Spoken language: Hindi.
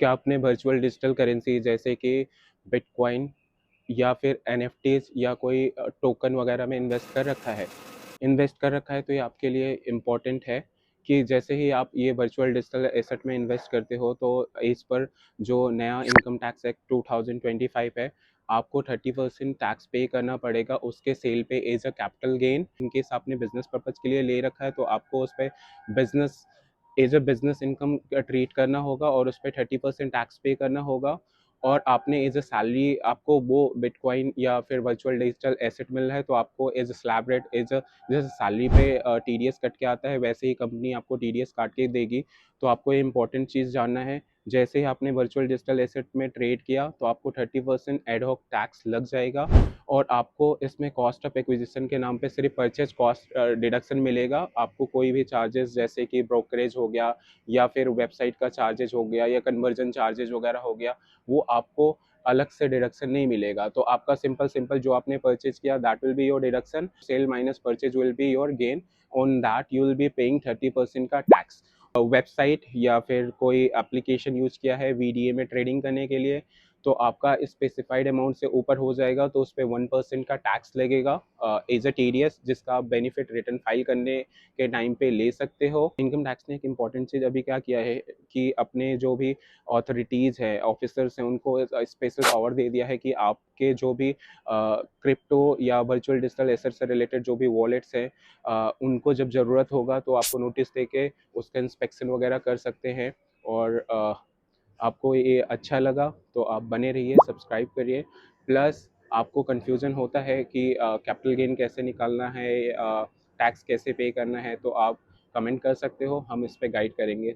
क्या आपने वर्चुअल डिजिटल करेंसी जैसे कि बिटकॉइन या फिर एनएफटीज या कोई टोकन वगैरह में इन्वेस्ट कर रखा है? इन्वेस्ट कर रखा है तो ये आपके लिए इम्पोर्टेंट है कि जैसे ही आप ये वर्चुअल डिजिटल एसेट में इन्वेस्ट करते हो तो इस पर जो नया इनकम टैक्स एक्ट 2025 है, आपको 30% टैक्स पे करना पड़ेगा उसके सेल पे as a capital gain. In case आपने बिजनेस पर्पज के लिए ले रखा है तो आपको उस पर business as a business income treat करना होगा और उस पर 30% टैक्स पे करना होगा। और आपने एज अ सैलरी आपको वो बिटकॉइन या फिर वर्चुअल डिजिटल एसेट मिल रहा है तो आपको as a slab rate as a जैसे सैलरी पे टीडीएस कट के आता है वैसे ही कंपनी आपको टीडीएस काट के देगी। तो आपको ये इंपॉर्टेंट चीज़ जानना है, जैसे ही आपने वर्चुअल डिजिटल एसेट में ट्रेड किया तो आपको 30% एडहॉक टैक्स लग जाएगा और आपको इसमें कॉस्ट ऑफ एक्विजिशन के नाम पे सिर्फ परचेज कॉस्ट डिडक्शन मिलेगा। आपको कोई भी चार्जेस जैसे कि ब्रोकरेज हो गया या फिर वेबसाइट का चार्जेज हो गया या कन्वर्जन चार्जेज वगैरह हो गया, वो आपको अलग से डिडक्शन नहीं मिलेगा। तो आपका सिंपल सिंपल जो आपने परचेज किया that will be your deduction, sale minus purchase will be your gain, on that you will be paying 30% का टैक्स। वेबसाइट या फिर कोई एप्लीकेशन यूज किया है वीडीए में ट्रेडिंग करने के लिए तो आपका स्पेसिफाइड अमाउंट से ऊपर हो जाएगा तो उस पर 1% का टैक्स लगेगा एज अ टीडीएस, जिसका आप बेनिफिट रिटर्न फाइल करने के टाइम पे ले सकते हो। इनकम टैक्स ने एक इंपॉर्टेंट चीज़ अभी क्या किया है कि अपने जो भी अथॉरिटीज़ है ऑफिसर्स हैं उनको स्पेशल पावर दे दिया है कि आपके जो भी क्रिप्टो या वर्चुअल डिजिटल एसेट से रिलेटेड जो भी वॉलेट्स हैं उनको जब ज़रूरत होगा तो आपको नोटिस दे के उसका इंस्पेक्शन वगैरह कर सकते हैं। और आपको ये अच्छा लगा तो आप बने रहिए, सब्सक्राइब करिए। प्लस आपको कन्फ्यूज़न होता है कि कैपिटल गेन कैसे निकालना है, टैक्स कैसे पे करना है, तो आप कमेंट कर सकते हो, हम इस पे गाइड करेंगे।